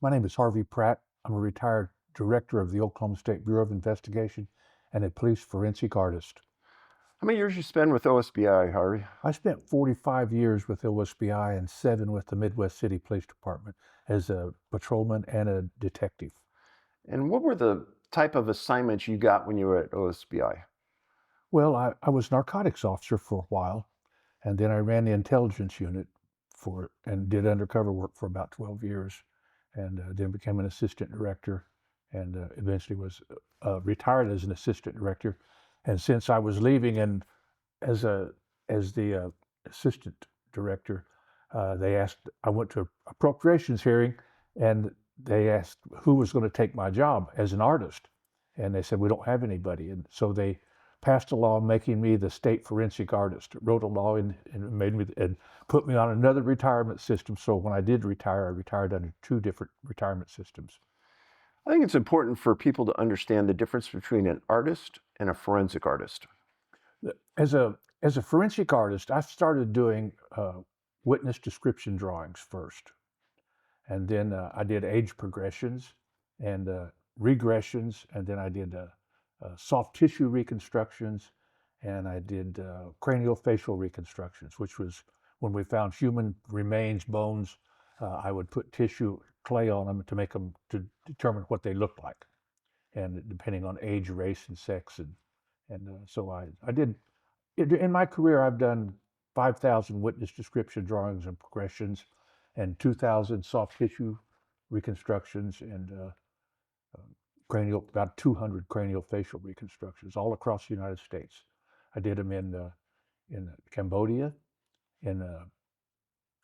My name is Harvey Pratt. I'm a retired director of the Oklahoma State Bureau of Investigation and a police forensic artist. How many years you spend with OSBI, Harvey? I spent 45 years with OSBI and 7 with the Midwest City Police Department as a patrolman and a detective. And what were the type of assignments you got when you were at OSBI? Well, I was narcotics officer for a while, and then I ran the intelligence unit and did undercover work for about 12 years, and then became an assistant director, and eventually was retired as an assistant director. And since I was leaving and as the assistant director, I went to a appropriations hearing, and they asked who was going to take my job as an artist, and they said we don't have anybody, and so they passed a law making me the state forensic artist. Wrote a law and made me and put me on another retirement system. So when I did retire, I retired under 2 different retirement systems. I think it's important for people to understand the difference between an artist and a forensic artist. As a forensic artist, I started doing witness description drawings first, and then I did age progressions and regressions, and then I did soft tissue reconstructions, and I did craniofacial reconstructions, which was when we found human remains, bones. I would put tissue clay on them to make them to determine what they looked like, and depending on age, race, and sex, and so I did. In my career, I've done 5,000 witness description drawings and progressions, and 2,000 soft tissue reconstructions, and about 200 craniofacial reconstructions all across the United States. I did them in Cambodia, in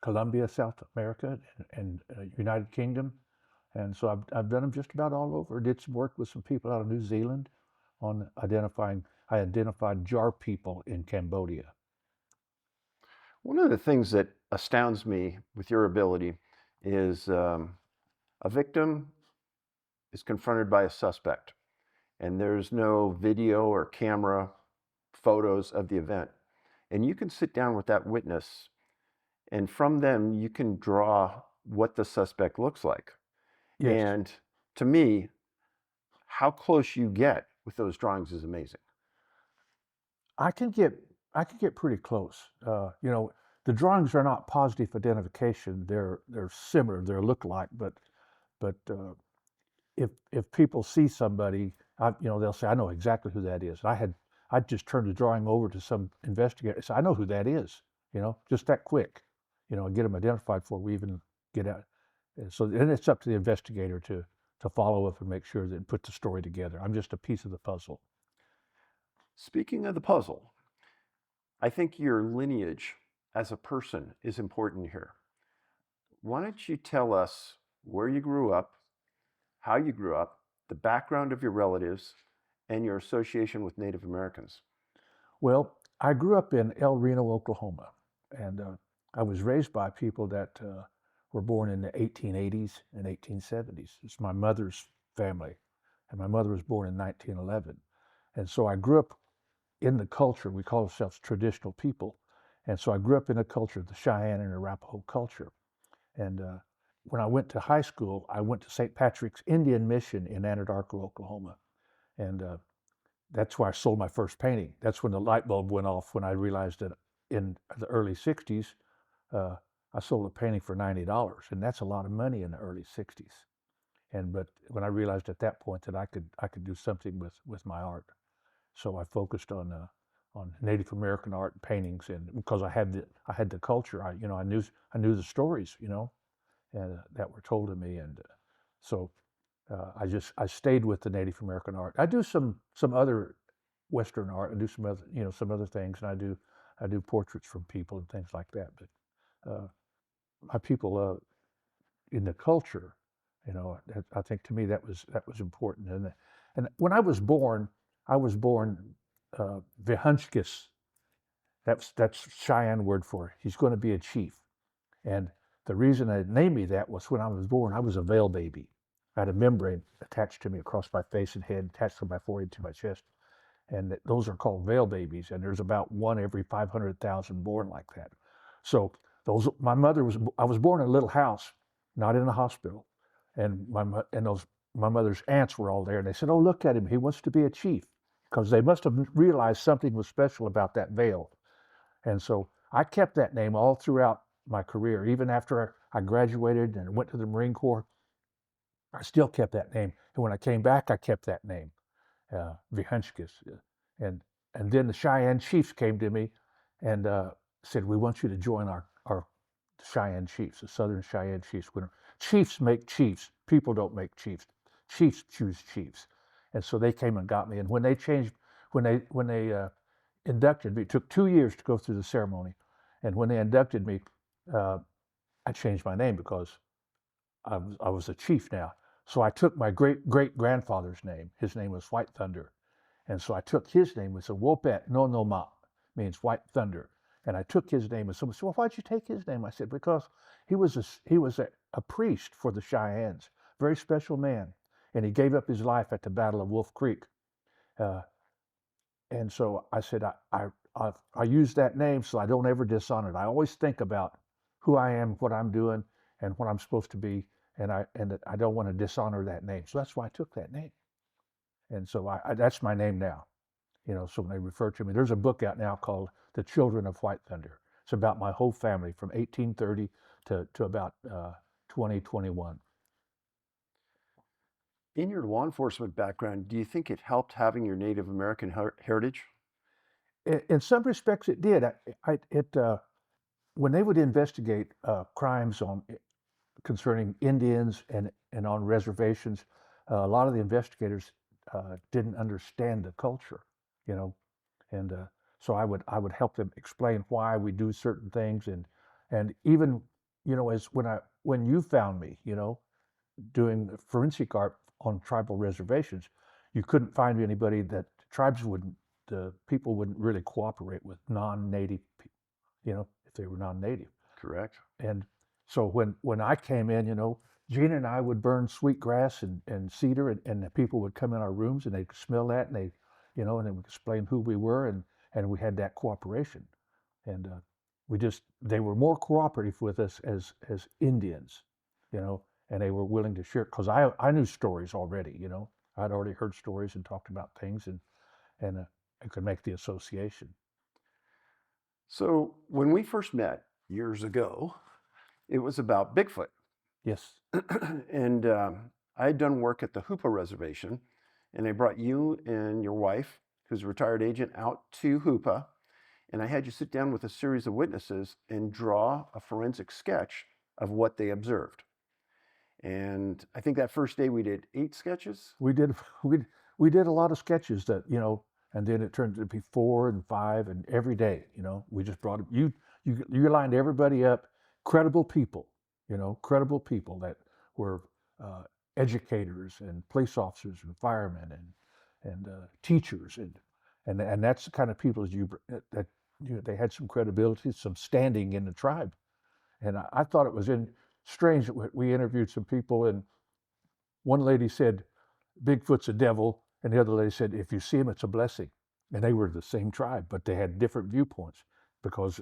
Colombia, South America, and United Kingdom, and so I've done them just about all over. Did some work with some people out of New Zealand on I identified jar people in Cambodia. One of the things that astounds me with your ability is a victim is confronted by a suspect, and there's no video or camera photos of the event. And you can sit down with that witness, and from them, you can draw what the suspect looks like. Yes. And to me, how close you get with those drawings is amazing. I can get pretty close. The drawings are not positive identification. They're similar. They're look-alike, but if people see somebody, they'll say, "I know exactly who that is." I just turned the drawing over to some investigator. So I know who that is. Just that quick. Get them identified before we even get out. So then it's up to the investigator to follow up and make sure that put the story together. I'm just a piece of the puzzle. Speaking of the puzzle, I think your lineage as a person is important here. Why don't you tell us where you grew up, how you grew up, the background of your relatives, and your association with Native Americans? Well, I grew up in El Reno, Oklahoma, and I was raised by people that were born in the 1880s and 1870s. It's my mother's family, and my mother was born in 1911. And so I grew up in the culture. We call ourselves traditional people. And so I grew up in the culture of the Cheyenne and Arapaho culture. And when I went to high school, I went to St. Patrick's Indian Mission in Anadarko, Oklahoma. And that's where I sold my first painting. That's when the light bulb went off, when I realized that in the early 60s, I sold a painting for $90, and that's a lot of money in the early 60s. But when I realized at that point that I could do something with my art, so I focused on Native American art and paintings, and because I had the culture, I knew the stories, and that were told to me, and so I stayed with the Native American art. I do some other Western art. I do some other things, and I do portraits from people and things like that. But my people in the culture, I think to me that was important. And when I was born Vihunchkis. That's Cheyenne word for he's going to be a chief. And the reason they named me that was when I was born, I was a veil baby. I had a membrane attached to me across my face and head, attached to my forehead to my chest. And those are called veil babies. And there's about one every 500,000 born like that. So I was born in a little house, not in a hospital. and my mother's aunts were all there, and they said, "Oh, look at him! He wants to be a chief," because they must have realized something was special about that veil. And so I kept that name all throughout my career, even after I graduated and went to the Marine Corps. I still kept that name, and when I came back, I kept that name, Vihanchkis. And and then the Cheyenne chiefs came to me and said, "We want you to join our Cheyenne chiefs, the Southern Cheyenne chiefs. When chiefs make chiefs, people don't make chiefs. Chiefs choose chiefs." And so they came and got me. And when they changed, when they inducted me, it took 2 years to go through the ceremony. And when they inducted me, uh, I changed my name because I was a chief now. So I took my great great grandfather's name. His name was White Thunder. And so I took his name. It's a Wopet no no ma, means White Thunder. And I took his name. And someone said, "Well, why'd you take his name?" I said, "Because he was a priest for the Cheyennes, very special man. And he gave up his life at the Battle of Wolf Creek. Uh, and so I said, I use that name so I don't ever dishonor it. I always think about who I am, what I'm doing, and what I'm supposed to be, and I don't want to dishonor that name. So that's why I took that name. And so that's my name now. So when they refer to me, there's a book out now called The Children of White Thunder. It's about my whole family from 1830 to about 2021. In your law enforcement background, do you think it helped having your Native American heritage? In some respects, it did. When they would investigate crimes concerning Indians and on reservations, a lot of the investigators didn't understand the culture, you know, and so I would help them explain why we do certain things, and even as when you found me, doing forensic art on tribal reservations, you couldn't find anybody that the people wouldn't really cooperate with non-native, if they were non-native. Correct. And so when I came in, Gina and I would burn sweet grass and cedar, and the people would come in our rooms and they'd smell that, and and they would explain who we were, and we had that cooperation. And they were more cooperative with us as Indians, and they were willing to share, because I knew stories already, I'd already heard stories and talked about things, and I could make the association. So when we first met years ago, it was about Bigfoot. Yes. And I had done work at the Hoopa Reservation, and I brought you and your wife, who's a retired agent, out to Hoopa, and I had you sit down with a series of witnesses and draw a forensic sketch of what they observed. And I think that first day we did 8 sketches. We did we did a lot of sketches that, and then it turned to be 4 and 5, and every day, we just brought you lined everybody up, credible people, credible people that were educators and police officers and firemen and teachers, and that's the kind of people that they had some credibility, some standing in the tribe. And I thought it was strange that we interviewed some people, and one lady said, "Bigfoot's a devil," and the other lady said, "If you see him, it's a blessing." And they were the same tribe, but they had different viewpoints because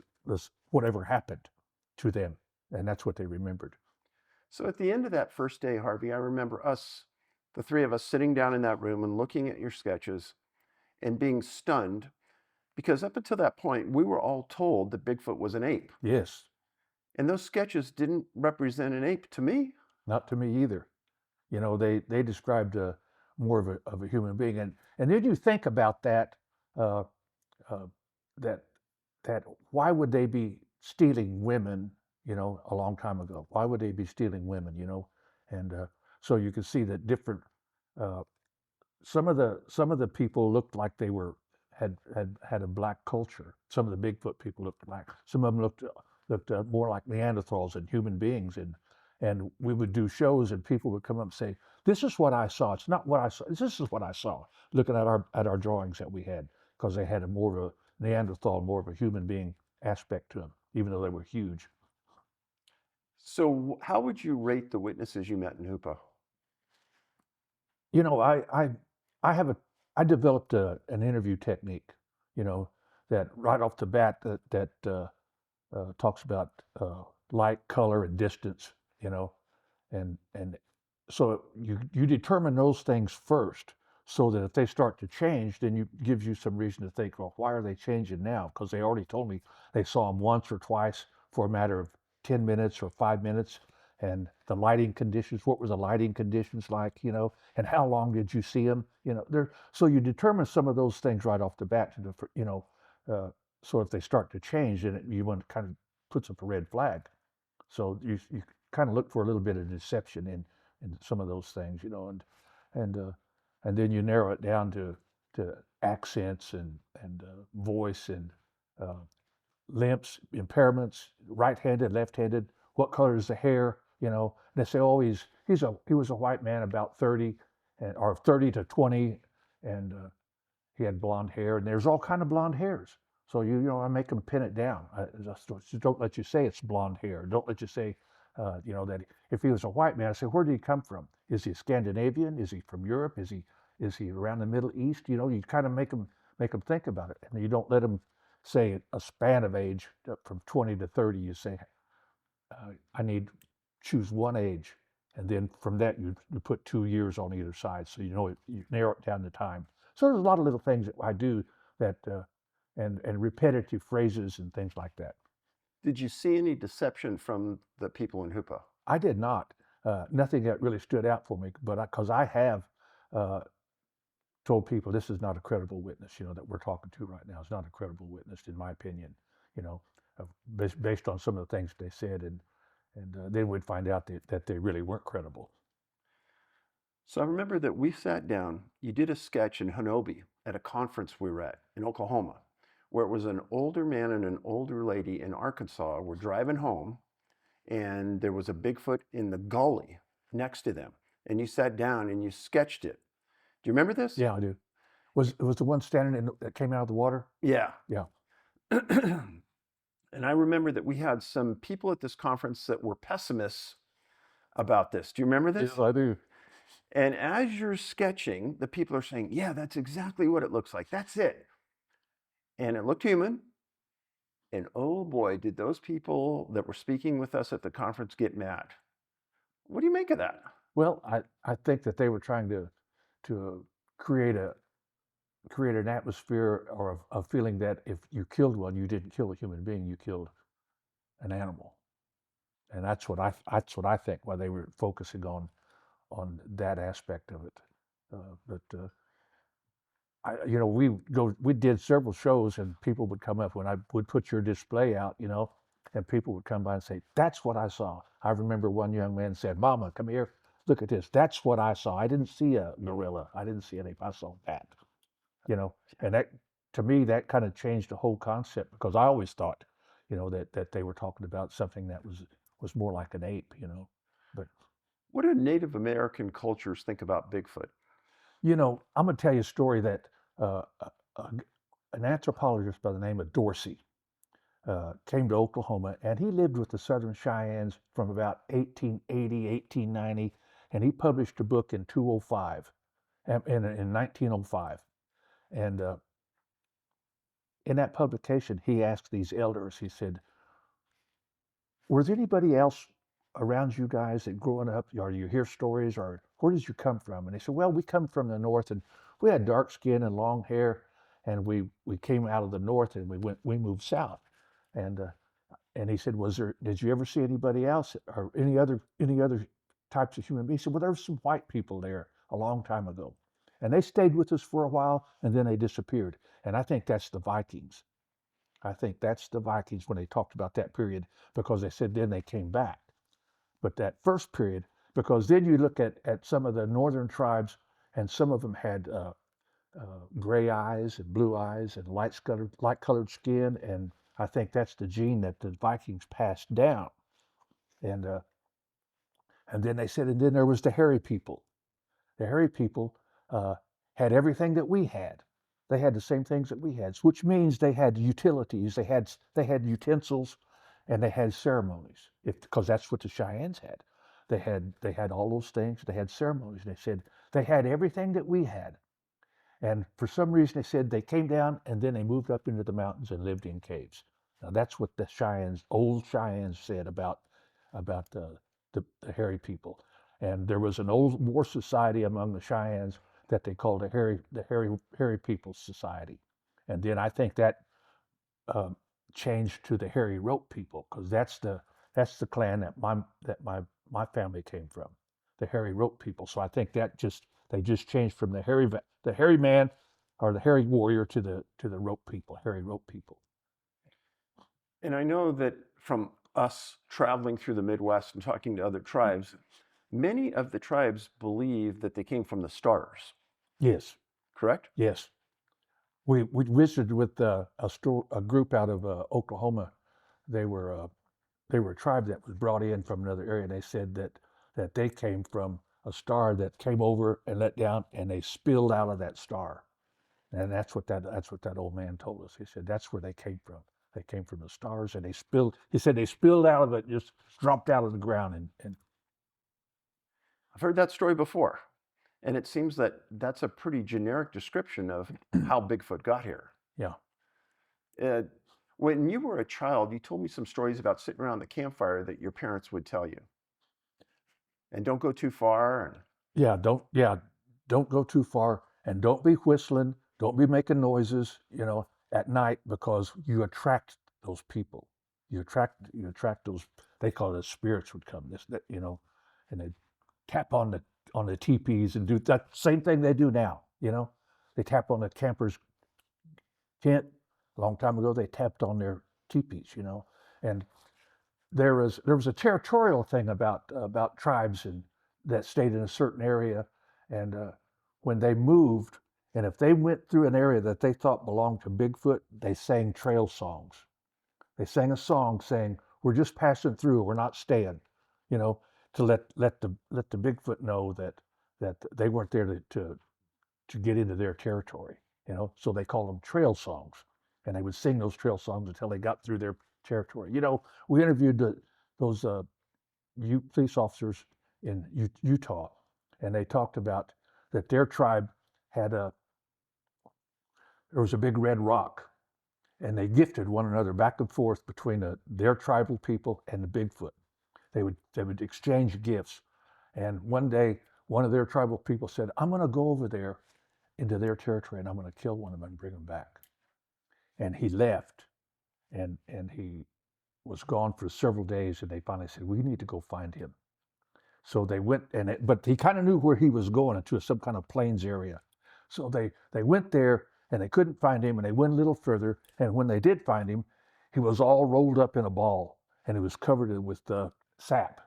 whatever happened to them, and that's what they remembered. So at the end of that first day, Harvey, I remember the 3 of us, sitting down in that room and looking at your sketches and being stunned, because up until that point, we were all told that Bigfoot was an ape. Yes. And those sketches didn't represent an ape to me. Not to me either. They described more of a human being, and then you think about that, uh, uh, that why would they be stealing women? A long time ago, why would they be stealing women? And so you can see that different. Uh, some of the people looked like they had a black culture. Some of the Bigfoot people looked black. Some of them looked more like Neanderthals and human beings, and we would do shows, and people would come up and say, "This is what I saw. It's not what I saw. This is what I saw." Looking at our drawings that we had, because they had a more of a Neanderthal, more of a human being aspect to them, even though they were huge. So how would you rate the witnesses you met in Hoopa? You know, I have I developed an interview technique, that right off the bat talks about light, color, and distance, and so you determine those things first, so that if they start to change, then you gives you some reason to think, well, why are they changing now? Because they already told me they saw them once or twice for a matter of 10 minutes or 5 minutes, and the lighting conditions. What were the lighting conditions like? And how long did you see them? There. So you determine some of those things right off the bat. Uh, so if they start to change, then you want to kind of puts up a red flag. So you kind of look for a little bit of deception in some of those things, and and then you narrow it down to accents and voice and uh, limps, impairments, right-handed, left-handed. What color is the hair? They say, oh, he was a white man about 30, or 30 to 20, and he had blonde hair, and there's all kind of blonde hairs. So I make them pin it down. I just don't let you say it's blonde hair. Don't let you say, that if he was a white man, I say, where did he come from? Is he Scandinavian? Is he from Europe? Is he around the Middle East? You kind of make them think about it, and you don't let them say a span of age from 20 to 30. You say, I need choose one age, and then from that you put 2 years on either side, so you narrow it down to time. So there's a lot of little things that I do that, and repetitive phrases and things like that. Did you see any deception from the people in Hoopa? I did not. Nothing that really stood out for me, but because I have uh, told people this is not a credible witness, that we're talking to right now is not a credible witness, in my opinion, you know, based on some of the things they said, and then we'd find out that they really weren't credible. So I remember that we sat down, you did a sketch in Hanobi at a conference we were at in Oklahoma, where it was an older man and an older lady in Arkansas were driving home, and there was a Bigfoot in the gully next to them. And you sat down and you sketched it. Do you remember this? Yeah, I do. Was the one standing that came out of the water? Yeah. Yeah. And I remember that we had some people at this conference that were pessimists about this. Do you remember this? Yes, I do. And as you're sketching, the people are saying, yeah, that's exactly what it looks like. That's it. And it looked human. And oh boy, did those people that were speaking with us at the conference get mad. What do you make of that? Well, I think that they were trying to create an atmosphere or a feeling that if you killed one, you didn't kill a human being, you killed an animal, and that's what I think why they were focusing on that aspect of it. But we did several shows, and people would come up when I would put your display out, and people would come by and say, "That's what I saw." I remember one young man said, "Mama, come here, look at this. That's what I saw. I didn't see a gorilla. I didn't see anything. I saw that." And that, to me, that kind of changed the whole concept, because I always thought, that they were talking about something that was more like an ape, but What do Native American cultures think about Bigfoot? I'm going to tell you a story that uh, an anthropologist by the name of Dorsey came to Oklahoma, and he lived with the Southern Cheyennes from about 1880, 1890, and he published a book in 205, in 1905. And in that publication, he asked these elders, he said, was anybody else around you guys that growing up, or you hear stories, or where did you come from? And they said, well, we come from the north, and we had dark skin and long hair, and we came out of the north, and we moved south. And he said, did you ever see anybody else, or any other types of human beings? He said, well, there were some white people there a long time ago, and they stayed with us for a while, and then they disappeared. And I think that's the Vikings. I think that's the Vikings when they talked about that period, because they said then they came back. But that first period, because then you look at some of the northern tribes, and some of them had gray eyes and blue eyes and light colored skin, and I think that's the gene that the Vikings passed down. And then they said, and then there was the hairy people. The hairy people had everything that we had. They had the same things that we had, which means they had utilities, they had utensils, and they had ceremonies. Because that's what the Cheyennes had. They had all those things. They had ceremonies. They said they had everything that we had. And for some reason, they said they came down and then they moved up into the mountains and lived in caves. Now that's what the Cheyennes, old Cheyennes, said about the hairy people. And there was an old war society among the Cheyennes that they called the Hairy Peoples Society. And then I think that uh, changed to the Hairy Rope People, because that's the clan that my family came from, the Hairy Rope People. So I think they just changed from the hairy man or the hairy warrior to the rope people, Hairy Rope People. And I know that from us traveling through the Midwest and talking to other tribes, many of the tribes believe that they came from the stars, Yes, correct? yes. We visited with a group out of Oklahoma. They were they were a tribe that was brought in from another area. They said that they came from a star that came over and let down, and they spilled out of that star. And that's what that old man told us. He said that's where they came from. They came from the stars, and they spilled. He said they spilled out of it, just dropped out of the ground, and I've heard that story before. And it seems that that's a pretty generic description of how Bigfoot got here. yeah. Uh, when you were a child, you told me some stories about sitting around the campfire that your parents would tell you. And don't go too far. And Don't go too far, and don't be whistling, don't be making noises, at night, because you attract those people. You attract those. They call it spirits would come. And they tap on the teepees and do that same thing they do now. They tap on the campers' tent. A long time ago, they tapped on their teepees. And there was a territorial thing about tribes and that stayed in a certain area, and when they moved, and if they went through an area that they thought belonged to Bigfoot, they sang trail songs. They sang a song saying, "We're just passing through. We're not staying," to let the Bigfoot know that they weren't there to get into their territory. So they called them trail songs, and they would sing those trail songs until they got through their territory. We interviewed those police officers in Utah, and they talked about that their tribe had there was a big red rock, and they gifted one another back and forth between their tribal people and the Bigfoot. They would exchange gifts, and one day one of their tribal people said, "I'm going to go over there into their territory, and I'm going to kill one of them and bring them back." And he left, and he was gone for several days, and they finally said, "We need to go find him." So they went, but he kind of knew where he was going, into some kind of plains area. So they went there, and they couldn't find him, and they went a little further, and when they did find him, he was all rolled up in a ball, and he was covered with sap,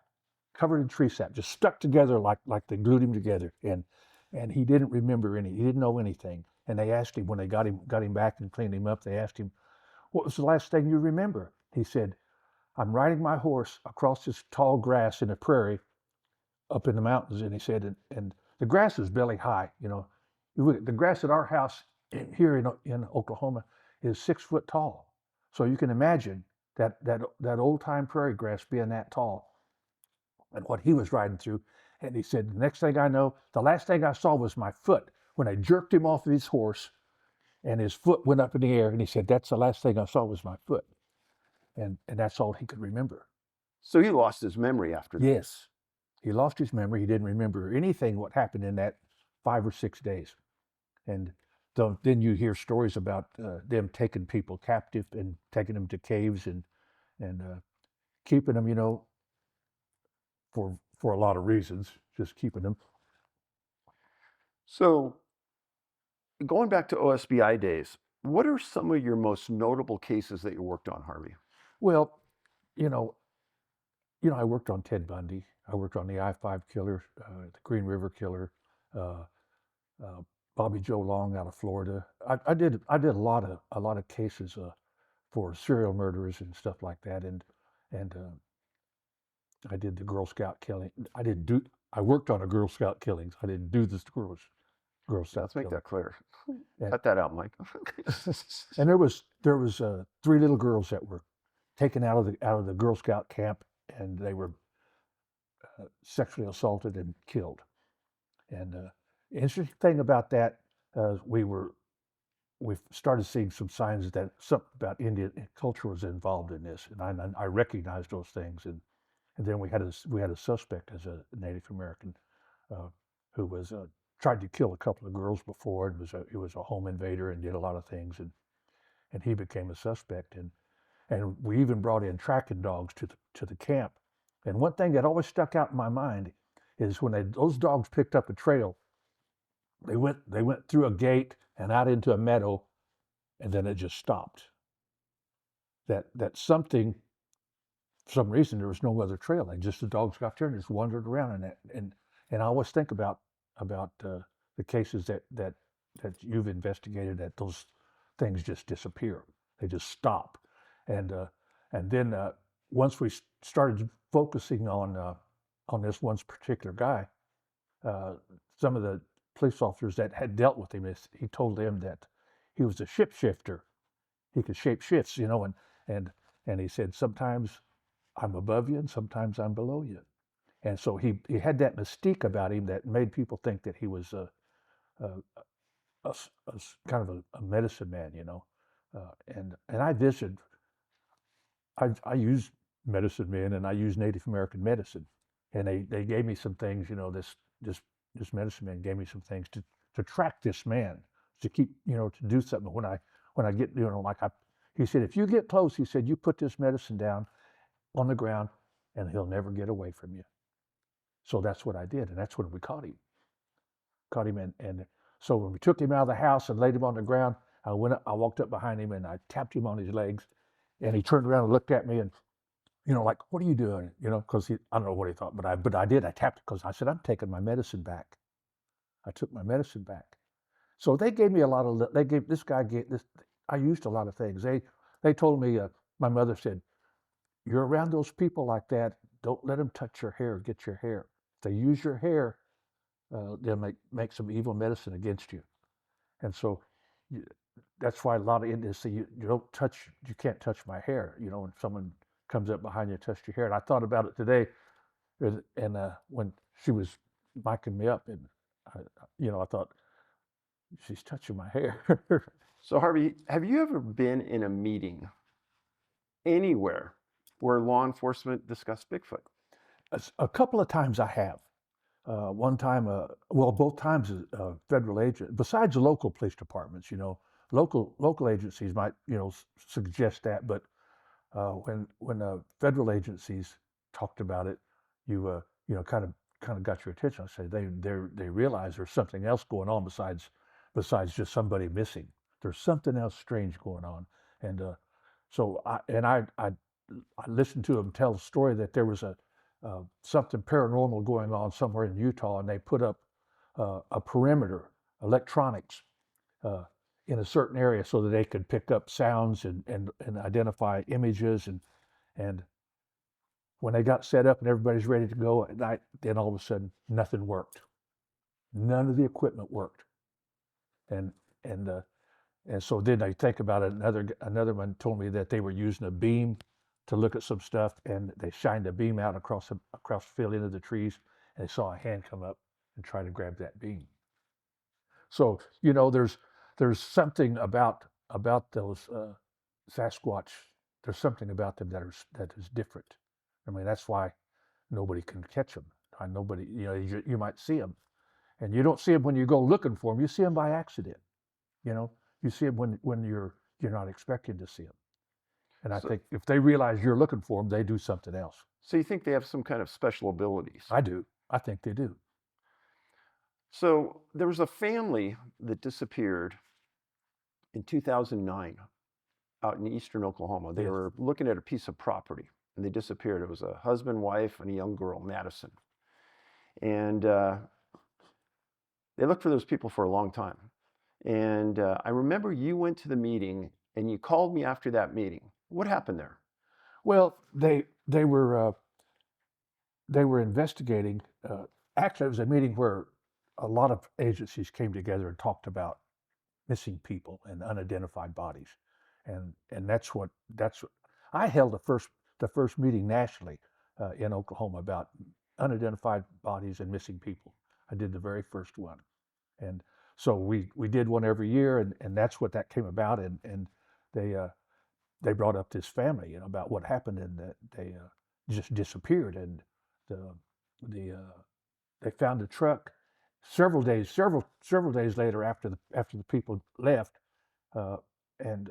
covered in tree sap, just stuck together like they glued him together, and he didn't remember he didn't know anything. And they asked him when they got him back and cleaned him up. They asked him, "What was the last thing you remember?" He said, "I'm riding my horse across this tall grass in a prairie up in the mountains," and he said, and the grass is belly high. The grass at our house here in Oklahoma is 6 foot tall. So you can imagine that old time prairie grass being that tall, and what he was riding through. And he said, "The next thing I know, the last thing I saw was my foot when I jerked him off of his horse, and his foot went up in the air." And he said, "That's the last thing I saw was my foot," and that's all he could remember. so he lost his memory after that. Yes, he lost his memory. He didn't remember anything what happened in that 5 or 6 days. And then you hear stories about them taking people captive and taking them to caves and keeping them, for a lot of reasons, just keeping them. So going back to OSBI days, what are some of your most notable cases that you worked on, Harvey? Well, you know, I worked on Ted Bundy. I worked on the I-5 killer, the Green River killer, uh, uh, Bobby Joe Long out of Florida. I did a lot of cases for serial murderers and stuff like that, and I did the Girl Scout killing. I didn't do. I worked on a Girl Scout killings. I didn't do the Girl Scout Let's make killing. that clear. And, Cut that out, Mike. and there was 3 little girls that were taken out of the Girl Scout camp, and they were sexually assaulted and killed. And the interesting thing about that, we started seeing some signs that something about Indian culture was involved in this, and I recognized those things, And then we had a suspect as a Native American uh, who was tried to kill a couple of girls before, and he was a home invader and did a lot of things, and he became a suspect. And we even brought in tracking dogs to the camp. And one thing that always stuck out in my mind is when those dogs picked up a trail, they went through a gate and out into a meadow, and then it just stopped. That something, for some reason, there was no other trail. And just the dogs got there and just wandered around. And I always think about the cases that you've investigated, that those things just disappear. They just stop. And and then once we started focusing on this one particular guy, uh, some of the police officers that had dealt with him, he told them that he was a shifter. He could shape shifts, and and he said sometimes I'm above you and sometimes I'm below you. And so he had that mystique about him that made people think that he was a, a kind of a medicine man, and I visited. I use medicine men and I use Native American medicine, and they gave me some things. This this medicine man gave me some things to track this man, to keep, to do something when I get, like he said, if you get close, he said, you put this medicine down on the ground and he'll never get away from you. So that's what I did, and that's when we caught him, and so when we took him out of the house and laid him on the ground, I walked up behind him and I tapped him on his legs, and he turned around and looked at me and, like, what are you doing? Because I don't know what he thought, but I did. I tapped because I said, I'm taking my medicine back. I took my medicine back. So they gave me a lot of. They gave this guy gave this. I used a lot of things. They told me. My mother said, "You're around those people like that. Don't let them touch your hair. Get your hair. If they use your hair, they'll make some evil medicine against you." And so you, that's why a lot of Indians say you don't touch. You can't touch my hair. When someone comes up behind you and touches your hair. And I thought about it today, and when she was micing me up, and I thought, she's touching my hair. So, Harvey, have you ever been in a meeting anywhere where law enforcement discussed Bigfoot? A couple of times I have. One time, well, both times, federal agent, besides the local police departments, local agencies might, suggest that, but when federal agencies talked about it, kind of got your attention. I say they realize there's something else going on besides just somebody missing. There's something else strange going on, and so I listened to them tell the story that there was something paranormal going on somewhere in Utah, and they put up a perimeter electronics uh, in a certain area so that they could pick up sounds and identify images, and when they got set up and everybody's ready to go at night, then all of a sudden nothing worked. None of the equipment worked, and and uh, and so then I think about it. Another one told me that they were using a beam to look at some stuff, and they shined a beam out across the field into the trees, and they saw a hand come up and try to grab that beam. So there's something about those Sasquatch. There's something about them that is different. I mean, that's why nobody can catch them. Nobody, you might see them, and you don't see them when you go looking for them. You see them by accident. You know, you see them when you're not expecting to see them. And I So, think if they realize you're looking for them, they do something else. so you think they have some kind of special abilities? I do. I think they do. So there was a family that disappeared in 2009 out in eastern Oklahoma. They Yes. were looking at a piece of property and they disappeared. It was a husband, wife, and a young girl, Madison. And they looked for those people for a long time. And I remember you went to the meeting and you called me after that meeting. What happened there? Well, they were investigating. Actually, it was a meeting where a lot of agencies came together and talked about missing people and unidentified bodies, and that's what I held the first meeting nationally in Oklahoma about unidentified bodies and missing people. I did the very first one, and so we did one every year, and that's what that came about, and they brought up this family, about what happened, and that just disappeared. And the they found the truck several days later after the people left, uh, and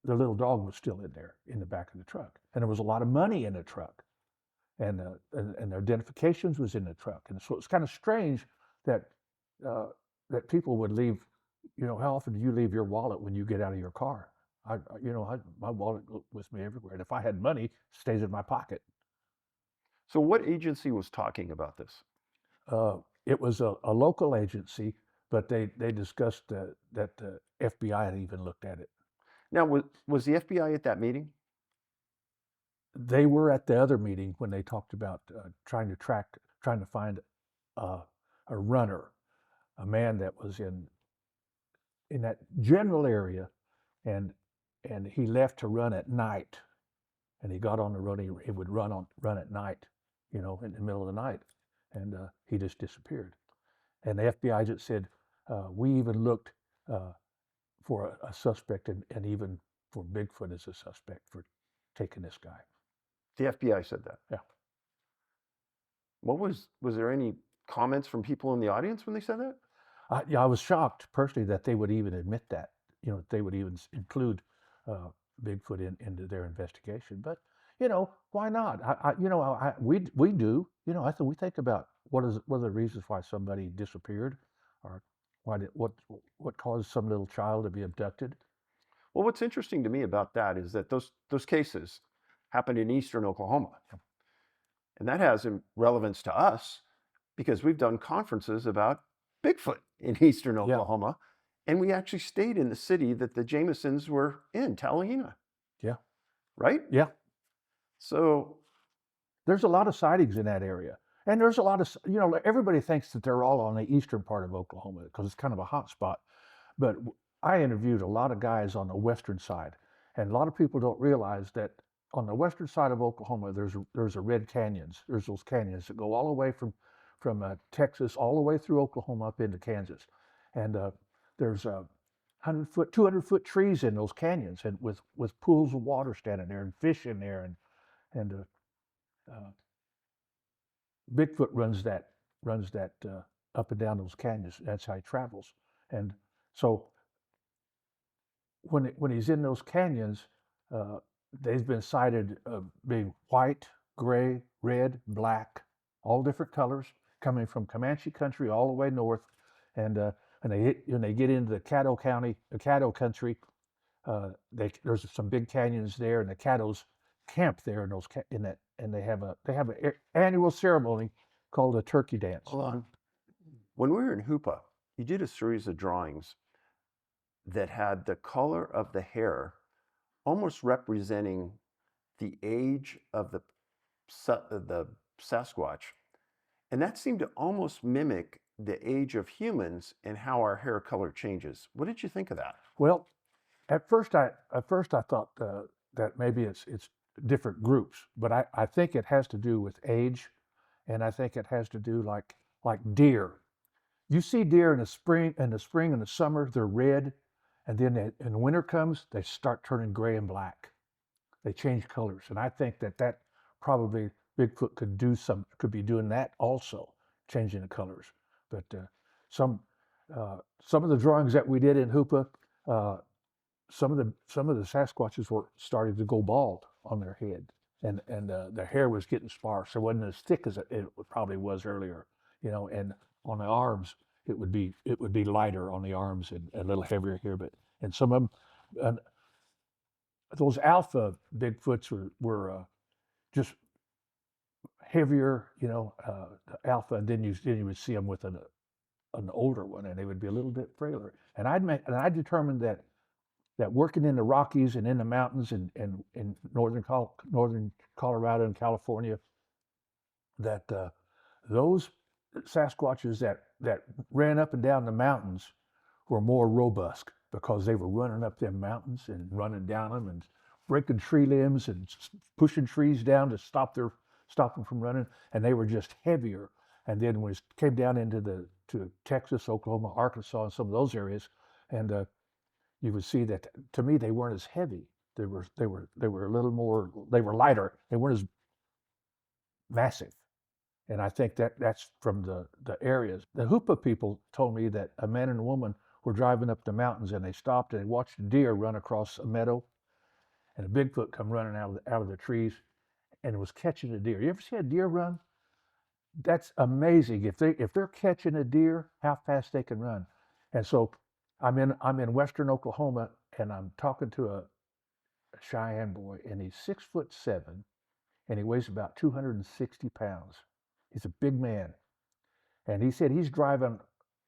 the little dog was still in there in the back of the truck, and there was a lot of money in the truck, and their identifications was in the truck, and so it's kind of strange that uh, that people would leave. How often do you leave your wallet when you get out of your car? My wallet with me everywhere, and if I had money, it stays in my pocket. So what agency was talking about this? It was a local agency, but they discussed that the FBI had even looked at it. Now, was the FBI at that meeting? They were at the other meeting when they talked about trying to find uh, a runner, a man that was in that general area, and he left to run at night, and he got on the road. He would run at night, in the middle of the night, and he just disappeared. And the FBI just said, we even looked for a suspect, and even for Bigfoot as a suspect for taking this guy. The FBI said that. Yeah. What was there any comments from people in the audience when they said that? I was shocked personally that they would even admit that, that they would even include Bigfoot into their investigation. But why not? We do. I think we think about what are the reasons why somebody disappeared, or what caused some little child to be abducted. Well, what's interesting to me about that is that those cases happened in eastern Oklahoma, and that has relevance to us because we've done conferences about Bigfoot in eastern Oklahoma, and we actually stayed in the city that the Jamesons were in, Talahena. Yeah. Right? Yeah. So there's a lot of sightings in that area. And there's a lot of, everybody thinks that they're all on the eastern part of Oklahoma because it's kind of a hot spot. But I interviewed a lot of guys on the western side, and a lot of people don't realize that on the western side of Oklahoma, there's a red canyons. There's those canyons that go all the way from Texas all the way through Oklahoma up into Kansas, and there's 100-foot, 200-foot trees in those canyons, and with pools of water standing there and fish in there, and Bigfoot runs that up and down those canyons. That's how he travels, and so when he's in those canyons, they've been sighted being white, gray, red, black, all different colors, coming from Comanche country all the way north, and when they get into the Caddo country, there's some big canyons there, and the Caddos camp there and they have an annual ceremony called a turkey dance. Hold on. When we were in Hoopa, you did a series of drawings that had the color of the hair almost representing the age of the Sasquatch, and that seemed to almost mimic the age of humans and how our hair color changes. What did you think of that? Well, at first I thought that maybe it's different groups, but I think it has to do with age, and I think it has to do like deer. You see deer in the spring and the summer, they're red, and then when winter comes, they start turning gray and black. They change colors, and I think that probably Bigfoot could be doing that also, changing the colors. But some of the drawings that we did in Hoopa, some of the Sasquatches were starting to go bald on their head, and their hair was getting sparse. It wasn't as thick as it probably was earlier, and on the arms it would be lighter on the arms and a little heavier here. But and some of them, those alpha Bigfoots were just heavier, alpha, and then you would see them with an older one, and they would be a little bit frailer. And I determined that working in the Rockies and in the mountains and in northern Colorado and California, that those Sasquatches that ran up and down the mountains were more robust because they were running up them mountains and running down them and breaking tree limbs and pushing trees down to stop them from running, and they were just heavier. And then when it came down to Texas, Oklahoma, Arkansas, and some of those areas, and you would see that, to me, they weren't as heavy. They were a little more. They were lighter. They weren't as massive. And I think that's from the areas. The Hoopa people told me that a man and a woman were driving up the mountains and they stopped and they watched a deer run across a meadow, and a Bigfoot come running out of the trees and was catching a deer. You ever see a deer run? That's amazing. If they're catching a deer, how fast they can run. And so I'm in western Oklahoma and I'm talking to a Cheyenne boy, and he's 6'7" and he weighs about 260 pounds. He's a big man. And he said he's driving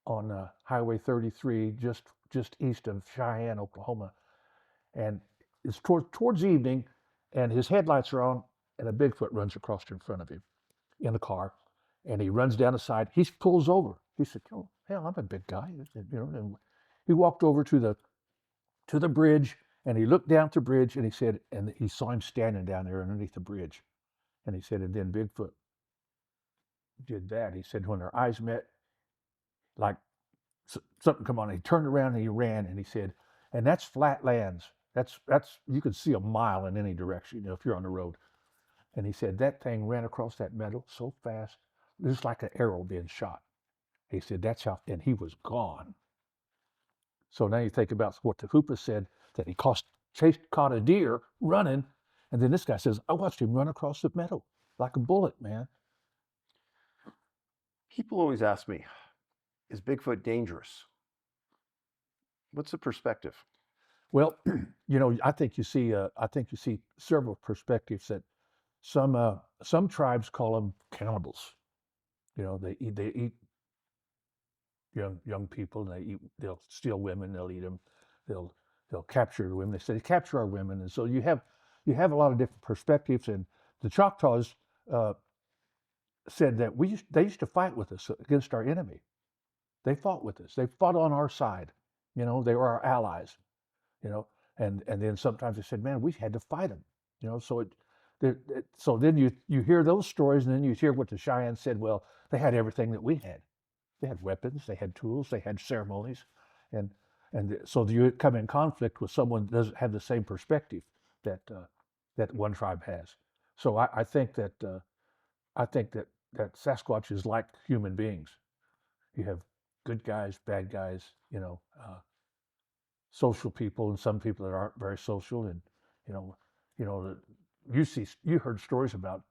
on Highway 33 just east of Cheyenne, Oklahoma. And it's towards evening, and his headlights are on, and a Bigfoot runs across in front of him in a car. And he runs down the side. He pulls over. He said, "Oh, hell, I'm a big guy." And he walked over to the bridge, and he looked down at the bridge, and he said, and he saw him standing down there underneath the bridge. And he said, and then Bigfoot did that. He said when their eyes met, like something come on. He turned around and he ran, and he said, and that's flat lands. That's you could see a mile in any direction, if you're on the road. And he said that thing ran across that meadow so fast, just like an arrow being shot. He said that's how, and he was gone. So now you think about what the Hoopa said, that he caught a deer running, and then this guy says, I watched him run across the meadow like a bullet, man. People always ask me, is Bigfoot dangerous? What's the perspective? Well, I think you see several perspectives that some tribes call them cannibals. They eat young people. They'll steal women. They'll eat them. They'll capture the women. They say they capture our women, and so you have a lot of different perspectives. And the Choctaws said that they used to fight with us against our enemy. They fought with us. They fought on our side. They were our allies. And then sometimes they said, man, we had to fight them. So then you hear those stories, and then you hear what the Cheyenne said. Well, they had everything that we had. They had weapons, they had tools, they had ceremonies, and so you come in conflict with someone that doesn't have the same perspective that one tribe has. So I think that Sasquatch is like human beings. You have good guys, bad guys, social people, and some people that aren't very social, and you heard stories about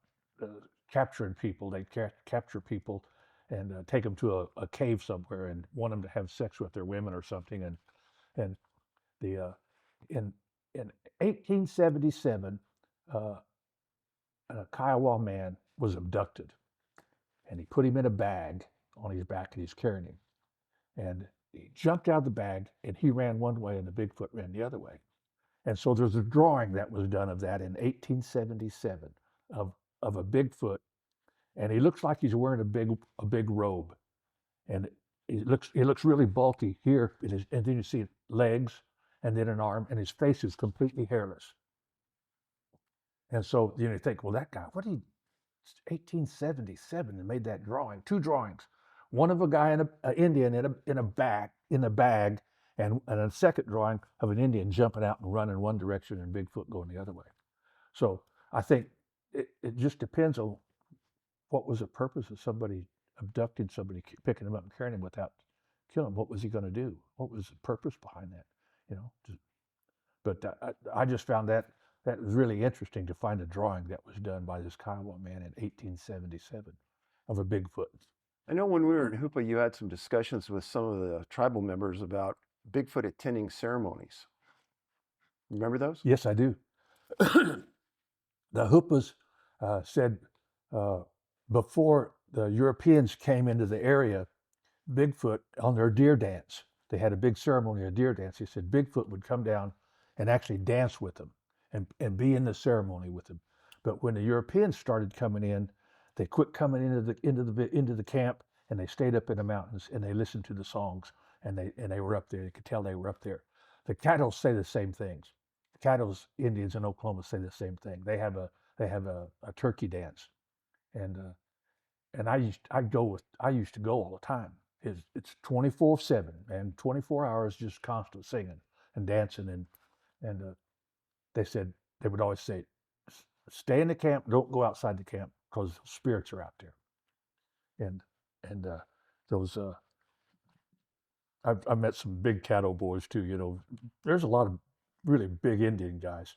capturing people. They capture people and take them to a cave somewhere and want them to have sex with their women or something. And the in 1877, a Kiowa man was abducted, and he put him in a bag on his back, and he's carrying him. And he jumped out of the bag, and he ran one way, and the Bigfoot ran the other way. And so there's a drawing that was done of that in 1877 of a Bigfoot, and he looks like he's wearing a big robe, and he looks really bulky here, and then you see legs, and then an arm, and his face is completely hairless. And so you think, well, that guy, 1877, and made that drawing, two drawings, one of a guy an Indian in a bag, and a second drawing of an Indian jumping out and running one direction and Bigfoot going the other way. So I think it just depends on what was the purpose of somebody abducting somebody, picking them up and carrying them without killing them. What was he going to do? What was the purpose behind that? But I just found that was really interesting to find a drawing that was done by this Kiowa man in 1877 of a Bigfoot. I know when we were in Hoopa, you had some discussions with some of the tribal members about Bigfoot attending ceremonies. Remember those? Yes, I do. The Hoopas said before the Europeans came into the area, Bigfoot, on their deer dance, they had a big ceremony, a deer dance. He said Bigfoot would come down and actually dance with them and be in the ceremony with them. But when the Europeans started coming in, they quit coming into the camp, and they stayed up in the mountains, and they listened to the songs, and they were up there. You could tell they were up there. The Caddo say the same things. The Caddo's Indians in Oklahoma say the same thing. They have a turkey dance, and I used to go all the time. It's 24/7, and 24 hours just constant singing and dancing, and they said they would always say, stay in the camp, don't go outside the camp, because spirits are out there. And those I've met some big Caddo boys too. You know, there's a lot of really big Indian guys.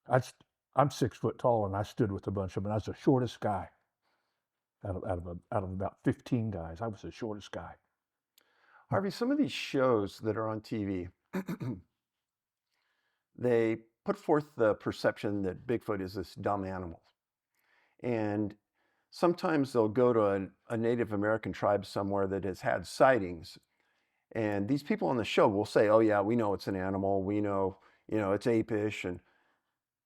I I'm 6 foot tall, and I stood with a bunch of them. And I was the shortest guy out of about 15 guys. I was the shortest guy. Harvey, some of these shows that are on TV, they put forth the perception that Bigfoot is this dumb animal. And sometimes they'll go to a Native American tribe somewhere that has had sightings. And these people on the show will say, oh yeah, we know it's an animal. We know, it's apish. And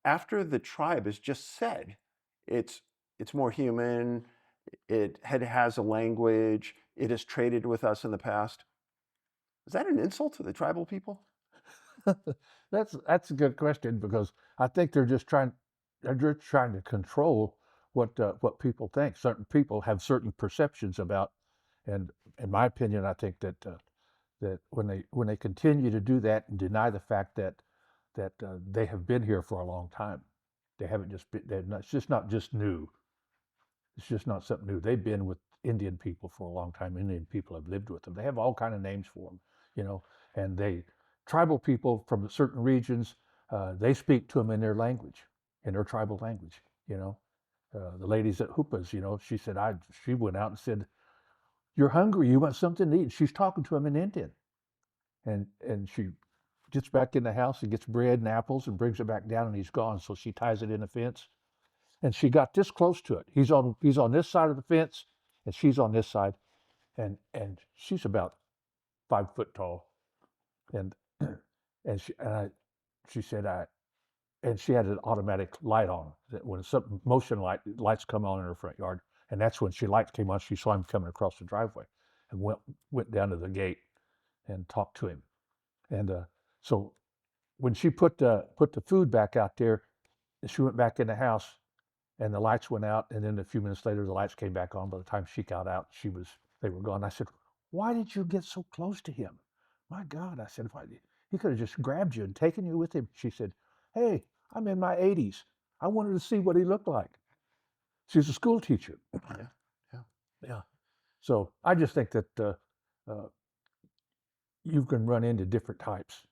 after the tribe has just said it's more human, it has a language, it has traded with us in the past. Is that an insult to the tribal people? That's a good question, because I think they're just trying to control what people think. Certain people have certain perceptions about, and in my opinion, I think that when they continue to do that and deny the fact that they have been here for a long time, they haven't just been. It's just not just new. It's just not something new. They've been with Indian people for a long time. Indian people have lived with them. They have all kind of names for them, you know. And tribal people from certain regions, they speak to them in their language, in their tribal language, you know. The ladies at Hoopas, you know, she went out and said, "You're hungry. You want something to eat." She's talking to them in Indian, and she gets back in the house and gets bread and apples and brings it back down, and he's gone. So she ties it in a fence, and she got this close to it. He's on this side of the fence, and she's on this side, and she's about 5 foot tall, and she said and she had an automatic light on that when some lights come on in her front yard, and that's when lights came on. She saw him coming across the driveway, and went down to the gate and talked to him, and so when she put the food back out there, she went back in the house, and the lights went out, and then a few minutes later the lights came back on. By the time she got out, they were gone. I said, "Why did you get so close to him? My God," I said, "he could have just grabbed you and taken you with him." She said, "Hey, I'm in my 80s. I wanted to see what he looked like." She's a school teacher. Yeah, yeah. Yeah. So I just think that you can run into different types.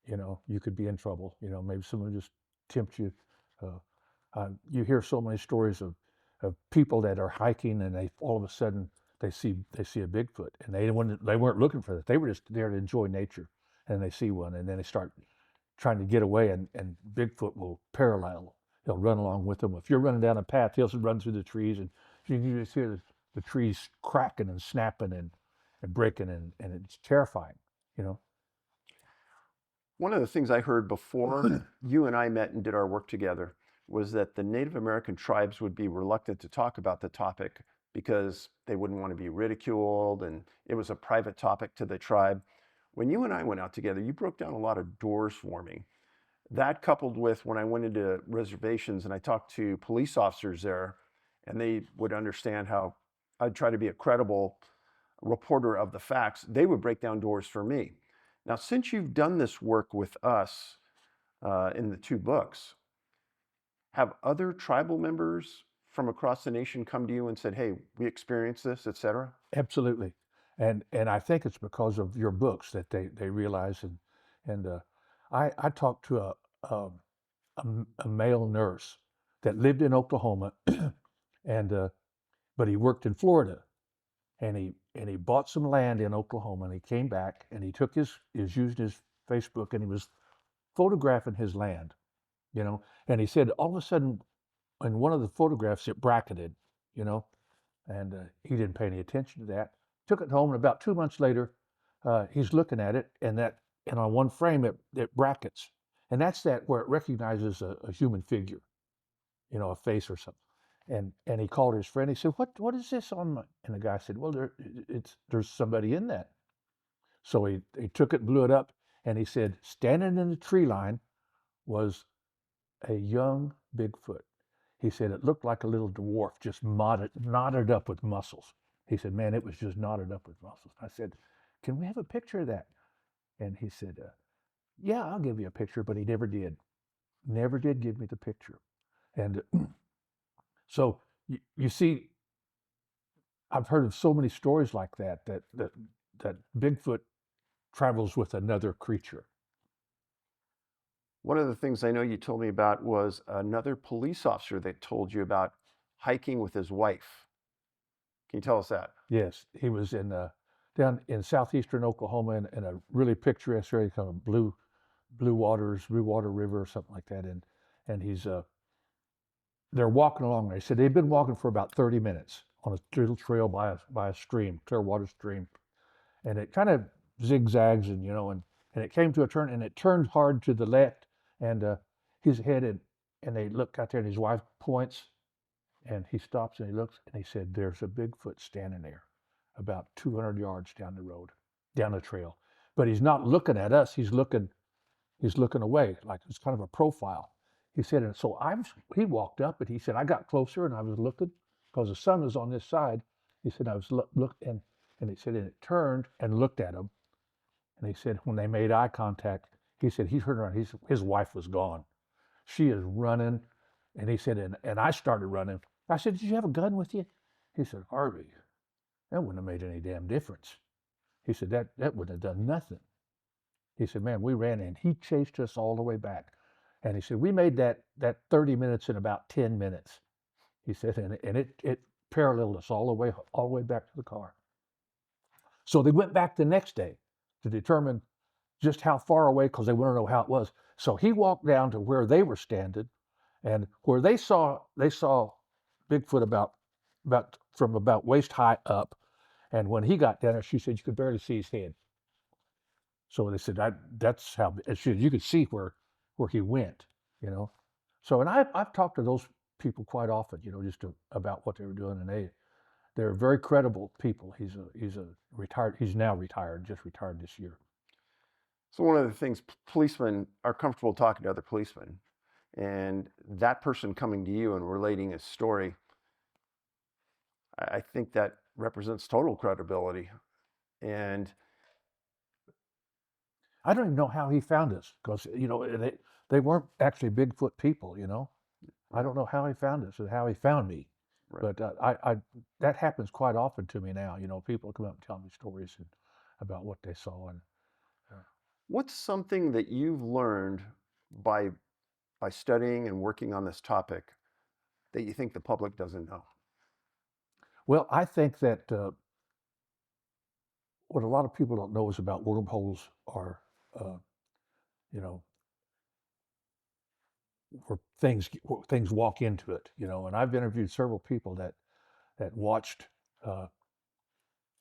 You know, you could be in trouble. You know, maybe someone just tempt you. You hear so many stories of people that are hiking, and they all of a sudden they see a Bigfoot, and they weren't looking for that. They were just there to enjoy nature, and they see one, and then they start trying to get away, and Bigfoot will parallel. He'll run along with them. If you're running down a path, he'll run through the trees, and you can just hear the trees cracking and snapping and breaking, and it's terrifying, you know. One of the things I heard before you and I met and did our work together was that the Native American tribes would be reluctant to talk about the topic because they wouldn't want to be ridiculed, and it was a private topic to the tribe. When you and I went out together, you broke down a lot of doors for me. That, coupled with when I went into reservations and I talked to police officers there, and they would understand how I'd try to be a credible reporter of the facts, they would break down doors for me. Now, since you've done this work with us in the 2 books, have other tribal members from across the nation come to you and said, "Hey, we experienced this," etc.? Absolutely, and I think it's because of your books that they realize, and I talked to a male nurse that lived in Oklahoma, and but he worked in Florida, and he bought some land in Oklahoma, and he came back, and he took used his Facebook, and he was photographing his land, you know, and he said all of a sudden in one of the photographs it bracketed, you know, and he didn't pay any attention to that. Took it home, and about 2 months later, he's looking at it, and on one frame it brackets, and that's where it recognizes a human figure, you know, a face or something. And he called his friend. He said, "What is this on my?" And the guy said, "Well, there's somebody in that." So he took it, blew it up, and he said, standing in the tree line was a young Bigfoot. He said it looked like a little dwarf, just knotted up with muscles. He said, "Man, it was just knotted up with muscles." I said, "Can we have a picture of that?" And he said, "Yeah, I'll give you a picture," but he never did. Never did give me the picture. And So you see, I've heard of so many stories like that Bigfoot travels with another creature. One of the things I know you told me about was another police officer that told you about hiking with his wife. Can you tell us that? Yes, he was in down in southeastern Oklahoma in a really picturesque area, kind of blue waters, Blue Water River or something like that. And he's they're walking along there. He said they've been walking for about 30 minutes on a little trail by a stream, clear water stream, and it kind of zigzags and it came to a turn and it turned hard to the left and he's headed and they look out there and his wife points and he stops and he looks and he said there's a Bigfoot standing there about 200 yards down the road, down the trail, but he's not looking at us. He's looking away like it's kind of a profile. He said, and so he walked up and he said, I got closer and I was looking because the sun was on this side. He said, I was look and he said, and it turned and looked at him. And he said, when they made eye contact, he said, he turned around, his wife was gone. She is running. And he said, and I started running. I said, did you have a gun with you? He said, Harvey, that wouldn't have made any damn difference. He said, that wouldn't have done nothing. He said, man, we ran and he chased us all the way back. And he said, we made that 30 minutes in about 10 minutes. He said, and it paralleled us all the way back to the car. So they went back the next day to determine just how far away, because they wanted to know how it was. So he walked down to where they were standing, and where they saw Bigfoot about from about waist high up. And when he got down there, she said you could barely see his head. So they said that's how you could see where he went, you know. So and I've talked to those people quite often, just about what they were doing, and they're very credible people. He's now retired, just retired this year. So one of the things, policemen are comfortable talking to other policemen, and that person coming to you and relating his story, I think that represents total credibility. And I don't even know how he found us because they weren't actually Bigfoot people. I don't know how he found us and how he found me. right. But I that happens quite often to me now. People come up and tell me stories about what they saw. And What's something that you've learned by studying and working on this topic that you think the public doesn't know? well, I think that what a lot of people don't know is about wormholes are, uh, you know, where things walk into it. And I've interviewed several people that watched. A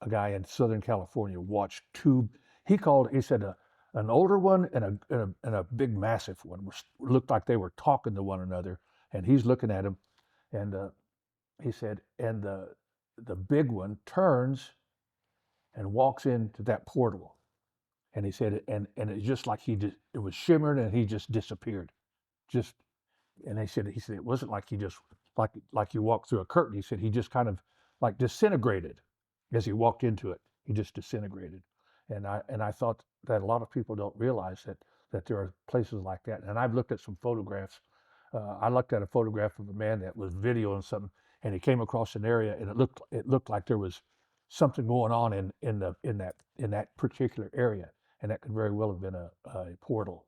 guy in Southern California watched two. He said an older one and a big massive one looked like they were talking to one another, and he's looking at him, and he said, and the big one turns and walks into that portal, and he said, and it's just like it was shimmering, and he just disappeared, just and he said it wasn't like he just like you walk through a curtain. He said he just kind of like disintegrated as he walked into it. He just disintegrated, and I thought that a lot of people don't realize that there are places like that. And I've looked at some photographs. I looked at a photograph of a man that was videoing something, and he came across an area, and it looked like there was something going on in that particular area, and that could very well have been a portal,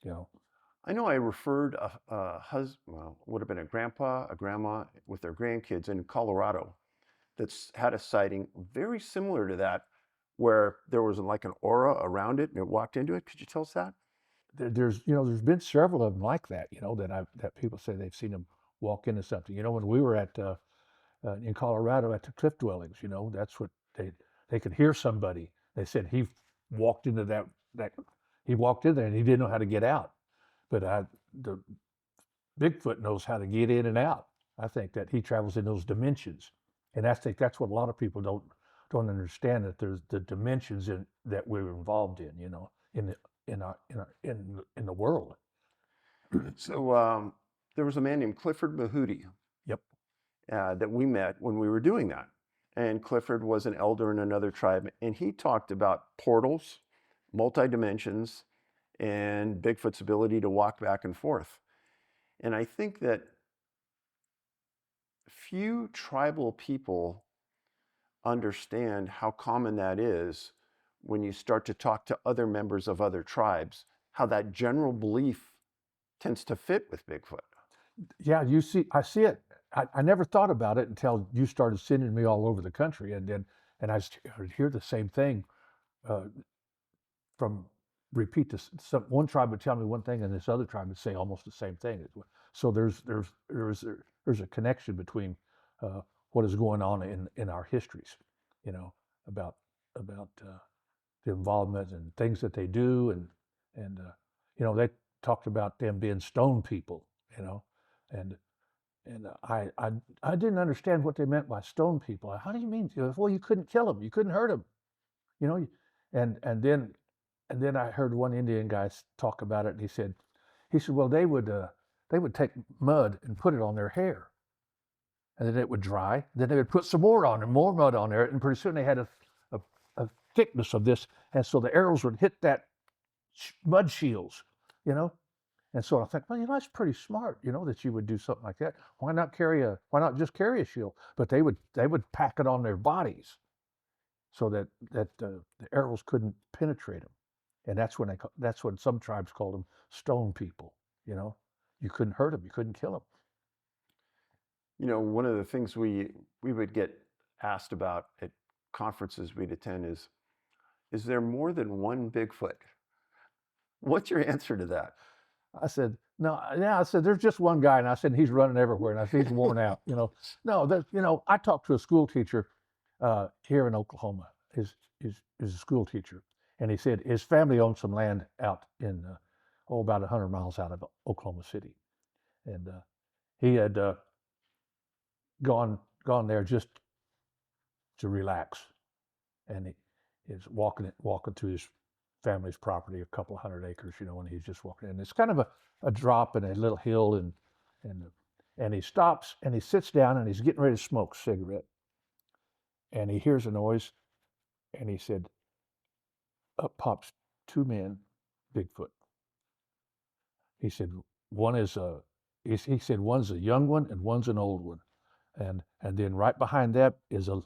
you know. I know I referred would have been a grandpa, a grandma with their grandkids in Colorado that's had a sighting very similar to that, where there was like an aura around it and it walked into it. Could you tell us that? There's been several of them like that, that people say they've seen them walk into something. When we were at in Colorado at the cliff dwellings, that's what they could hear somebody. They said he walked into that he walked in there and he didn't know how to get out. But the Bigfoot knows how to get in and out. I think that he travels in those dimensions, and I think that's what a lot of people don't understand, that there's the dimensions that we're involved in, in the in the world. So there was a man named Clifford Mahooty Yep. that we met when we were doing that. And Clifford was an elder in another tribe, and he talked about portals, multi-dimensions, and Bigfoot's ability to walk back and forth. And I think that few tribal people understand how common that is when you start to talk to other members of other tribes, how that general belief tends to fit with Bigfoot. Yeah, I see it. I never thought about it until you started sending me all over the country, and I would hear the same thing uh, from repeat this. One tribe would tell me one thing, and this other tribe would say almost the same thing. So there's a connection between what is going on in our histories, you know, about about the involvement and things that they do, and they talked about them being stone people, you know, and and I didn't understand what they meant by stone people. How do you mean? Well, you couldn't kill them, you couldn't hurt them, you know, and and then and then I heard one Indian guy talk about it, and he said, well, they would take mud and put it on their hair, and then it would dry. Then they would put some more on and more mud on there, and pretty soon they had a, a thickness of this, and so the arrows would hit that mud shields, you know. And so I think, well, that's pretty smart, that you would do something like that. Why not just carry a shield? But they would pack it on their bodies so that the arrows couldn't penetrate them. And that's when some tribes called them stone people. You couldn't hurt them, you couldn't kill them. One of the things we would get asked about at conferences we'd attend is there more than one Bigfoot? What's your answer to that? I said, no, yeah, I said, there's just one guy. And I said, he's running everywhere. And I said, he's worn out, No, I talked to a school teacher here in Oklahoma. Is a school teacher. And he said his family owned some land out in, about 100 miles out of Oklahoma City. And he had gone there just to relax. And he is walking to his family's property, a couple of 100 acres, and he's just walking in. It's kind of a drop and a little hill, and he stops and he sits down and he's getting ready to smoke a cigarette. And he hears a noise, and he said, up pops two men, Bigfoot. He said, he said one's a young one and one's an old one. And then right behind that is a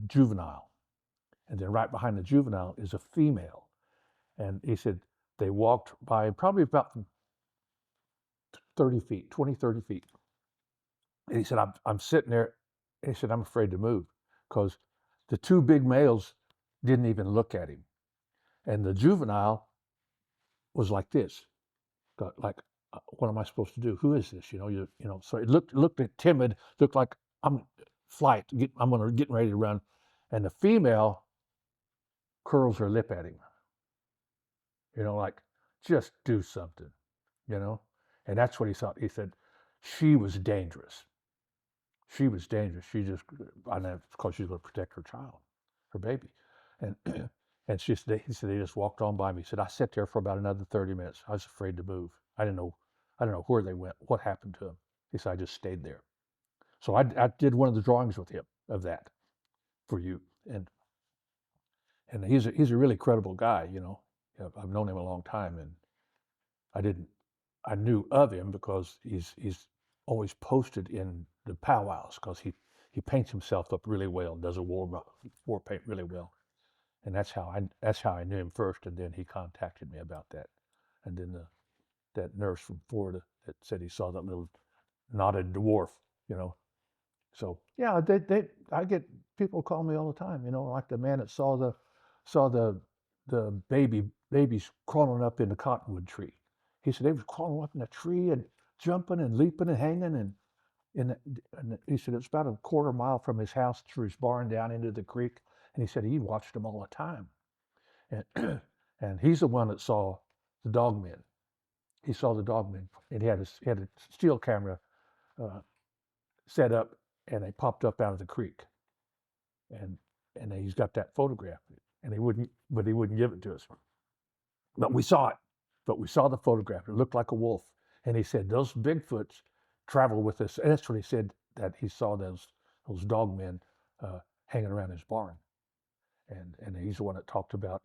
juvenile. And then right behind the juvenile is a female. And he said they walked by probably about 30 feet, 20, 30 feet. And he said, I'm sitting there. And he said, I'm afraid to move because the two big males didn't even look at him. And the juvenile was like this, like, what am I supposed to do? Who is this? So it looked timid, looked like I'm getting ready to run. And the female curls her lip at him, like, just do something, And that's what he thought. He said, she was dangerous. She was dangerous. She just, I know, because she's going to protect her child, her baby. And and he said they just walked on by me. He said, I sat there for about another 30 minutes. I was afraid to move. I didn't know where they went, what happened to them. He said, I just stayed there. So I did one of the drawings with him of that for you. And he's a really credible guy, I've known him a long time, and I knew of him because he's always posted in the powwows because he paints himself up really well, does a war paint really well. And that's how I knew him first, and then he contacted me about that. And then that nurse from Florida that said he saw that little knotted dwarf, So yeah, I get people call me all the time, like the man that saw the babies crawling up in the cottonwood tree. He said they was crawling up in the tree and jumping and leaping and hanging, and he said it's about a quarter mile from his house through his barn down into the creek. And he said he watched them all the time. And and he's the one that saw the dogmen. He saw the dogmen, and he had a steel camera set up, and they popped up out of the creek. And he's got that photograph, and he wouldn't give it to us. But we saw it. But we saw the photograph. It looked like a wolf. And he said those Bigfoots travel with us. And that's what he said, that he saw those dogmen hanging around his barn. And he's the one that talked about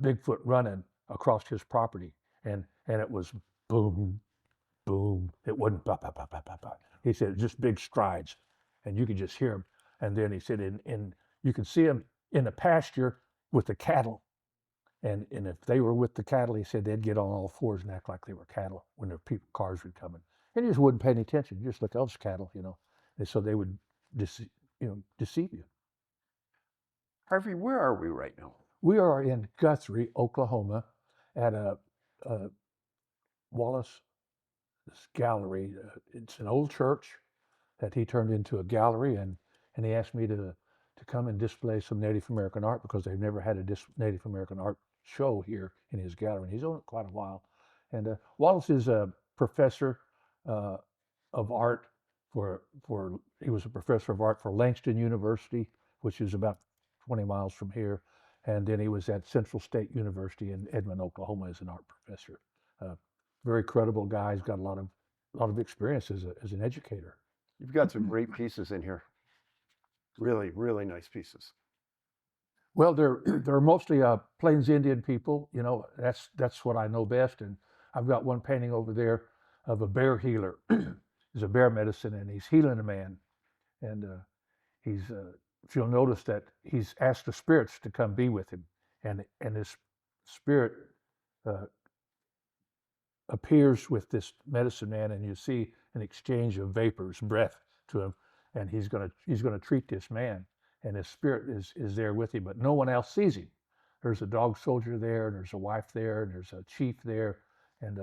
Bigfoot running across his property, and it was boom, boom. It wasn't ba, ba, ba, ba, ba, ba. He said just big strides, and you could just hear him. And then he said, in you could see him in the pasture with the cattle. And if they were with the cattle, he said they'd get on all fours and act like they were cattle when their people cars were coming. And he just wouldn't pay any attention. Just look, oh, it's cattle, you know. And so they would deceive you. Harvey, where are we right now? We are in Guthrie, Oklahoma, at a Wallace gallery. It's an old church that he turned into a gallery, and he asked me to come and display some Native American art because they've never had a Native American art show here in his gallery. And he's owned it quite a while. And Wallace is a professor of art for he was a professor of art for Langston University, which is about 20 miles from here. And then he was at Central State University in Edmond, Oklahoma, as an art professor. Very credible guy. He's got a lot of experience as an educator. You've got some great pieces in here. Really, really nice pieces. Well, they're mostly Plains Indian people. You know, that's what I know best. And I've got one painting over there of a bear healer. He's a bear medicine, and he's healing a man. And he's if you'll notice that he's asked the spirits to come be with him, and his spirit appears with this medicine man, and you see an exchange of vapors, breath to him, and he's gonna treat this man, and his spirit is there with him, but no one else sees him. There's a dog soldier there, and there's a wife there, and there's a chief there, and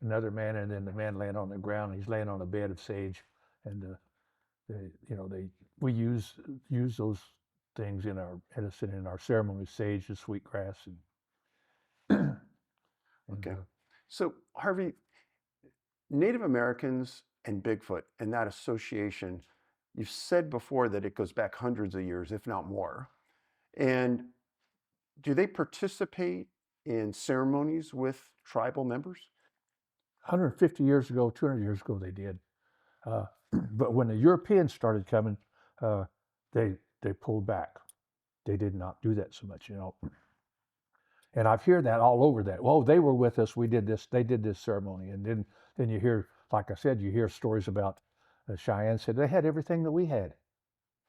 another man, and then the man laying on the ground. He's laying on a bed of sage, and we use those things in our medicine, in our ceremonies, sage, the sweet grass, and okay. So Harvey, Native Americans and Bigfoot and that association, you've said before that it goes back hundreds of years, if not more. And do they participate in ceremonies with tribal members? 150 years ago, 200 years ago, they did. But when the Europeans started coming, they pulled back. They did not do that so much, you know. And I've heard that all over that. Well, they were with us. We did this. They did this ceremony. And then you hear, like I said, you hear stories about Cheyenne said they had everything that we had.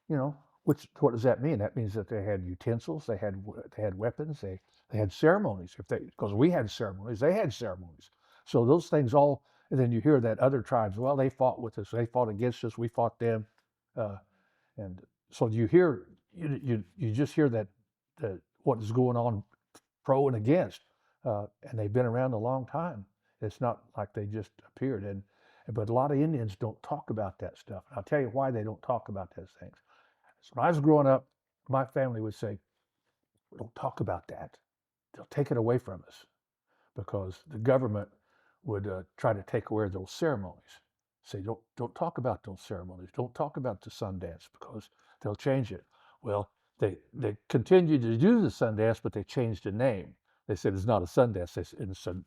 You know, what does that mean? That means that they had utensils, they had weapons, they had ceremonies. Because we had ceremonies, they had ceremonies. So those things all. And then you hear that other tribes, well, they fought with us, they fought against us, we fought them, and so you just hear that what is going on pro and against, and they've been around a long time. It's not like they just appeared. But a lot of Indians don't talk about that stuff. And I'll tell you why they don't talk about those things. So when I was growing up, my family would say, don't talk about that. They'll take it away from us, because the government would try to take away those ceremonies. Say, don't talk about those ceremonies. Don't talk about the Sundance, because they'll change it. Well, they continued to do the Sundance, but they changed the name. They said it's not a Sundance.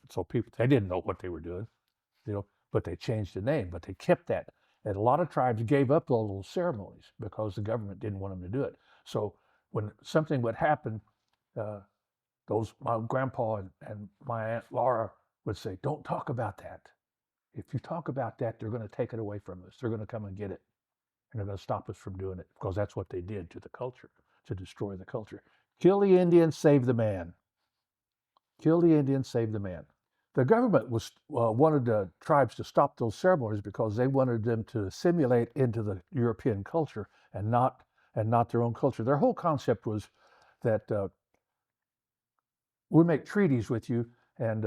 So people, they didn't know what they were doing, you know. But they changed the name. But they kept that. And a lot of tribes gave up all those ceremonies because the government didn't want them to do it. So when something would happen, my grandpa and my Aunt Laura would say, don't talk about that. If you talk about that, they're going to take it away from us. They're going to come and get it. And they're going to stop us from doing it, because that's what they did to the culture, to destroy the culture. Kill the Indian, save the man. Kill the Indian, save the man. The government wanted the tribes to stop those ceremonies because they wanted them to assimilate into the European culture and not their own culture. Their whole concept was that we make treaties with you, and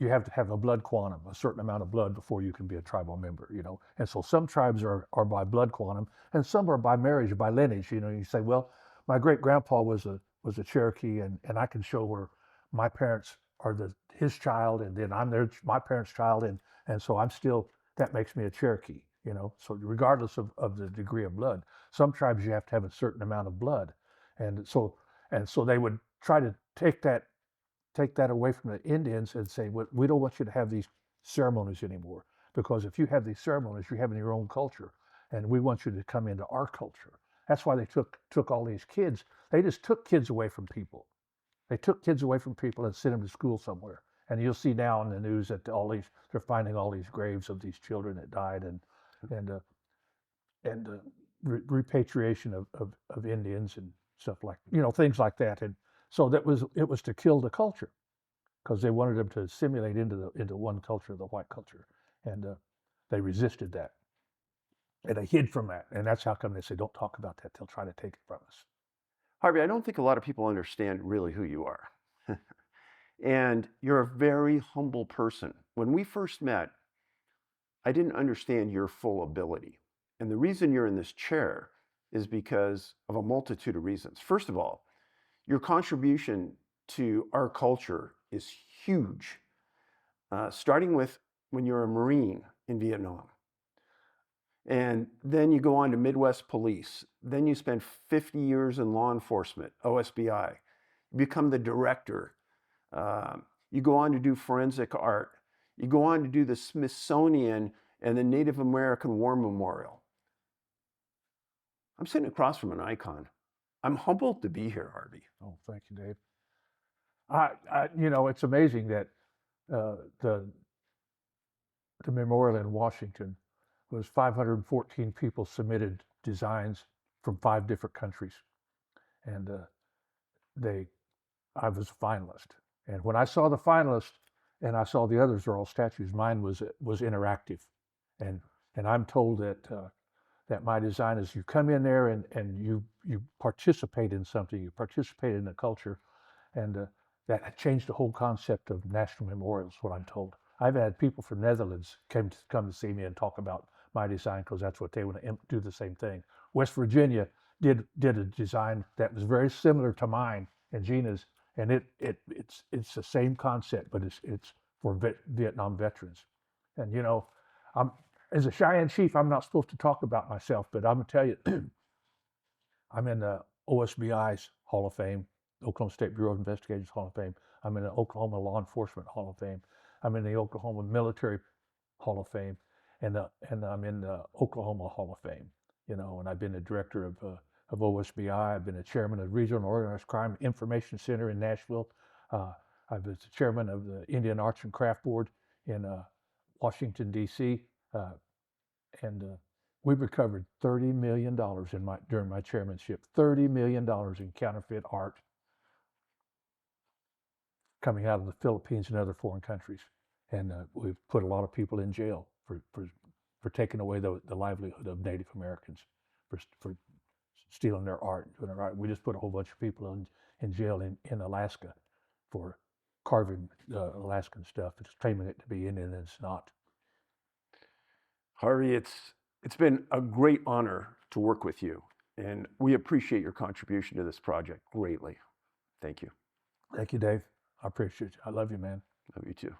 you have to have a blood quantum, a certain amount of blood before you can be a tribal member, you know. And so some tribes are by blood quantum, and some are by marriage, by lineage. You know, you say, well, my great grandpa was a Cherokee, and I can show where my parents are his child, and then I'm my parents' child, and so I'm still, that makes me a Cherokee, you know. So regardless of the degree of blood, some tribes you have to have a certain amount of blood, and so they would try to take that away from the Indians and say, well, we don't want you to have these ceremonies anymore, because if you have these ceremonies, you're having your own culture, and we want you to come into our culture. That's why they took all these kids. They just took kids away from people. They took kids away from people and sent them to school somewhere, And you'll see now in the news that they're finding all these graves of these children that died, and repatriation of Indians and stuff like, things like that. And so it was to kill the culture, because they wanted them to assimilate into one culture, the white culture, and they resisted that, and they hid from that, and that's how come they say don't talk about that. They'll try to take it from us. Harvey, I don't think a lot of people understand really who you are. And you're a very humble person. When we first met, I didn't understand your full ability. And the reason you're in this chair is because of a multitude of reasons. First of all, your contribution to our culture is huge, starting with when you're a Marine in Vietnam. And then you go on to Midwest Police. Then you spend 50 years in law enforcement, OSBI. You become the director. You go on to do forensic art. You go on to do the Smithsonian and the Native American War Memorial. I'm sitting across from an icon. I'm humbled to be here, Harvey. Oh, thank you, Dave. It's amazing that the memorial in Washington was 514 people submitted designs from 5 different countries, and I was a finalist. And when I saw the finalist and I saw the others are all statues, mine was interactive, and I'm told that my design is, you come in there and you participate in something, you participate in the culture, and that changed the whole concept of national memorials, what I'm told. I've had people from Netherlands come to see me and talk about my design, because that's what they want to do, the same thing. West Virginia did a design that was very similar to mine and Gina's, and it's the same concept, but it's for Vietnam veterans. And I'm, as a Cheyenne chief, I'm not supposed to talk about myself, but I'm gonna tell you, I'm in the OSBI's Hall of Fame, Oklahoma State Bureau of Investigation's Hall of Fame. I'm in the Oklahoma Law Enforcement Hall of Fame. I'm in the Oklahoma Military Hall of Fame, and I'm in the Oklahoma Hall of Fame. And I've been the director of OSBI. I've been the chairman of the Regional Organized Crime Information Center in Nashville. I've been the chairman of the Indian Arts and Craft Board in Washington, D.C. And we've recovered $30 million during my chairmanship. $30 million in counterfeit art coming out of the Philippines and other foreign countries. And we've put a lot of people in jail for taking away the livelihood of Native Americans, for stealing their art and doing their art. We just put a whole bunch of people in jail in Alaska for carving Alaskan stuff. It's claiming it to be Indian, and it's not. Harvey, it's been a great honor to work with you, and we appreciate your contribution to this project greatly. Thank you. Thank you, Dave. I appreciate you. I love you, man. Love you too.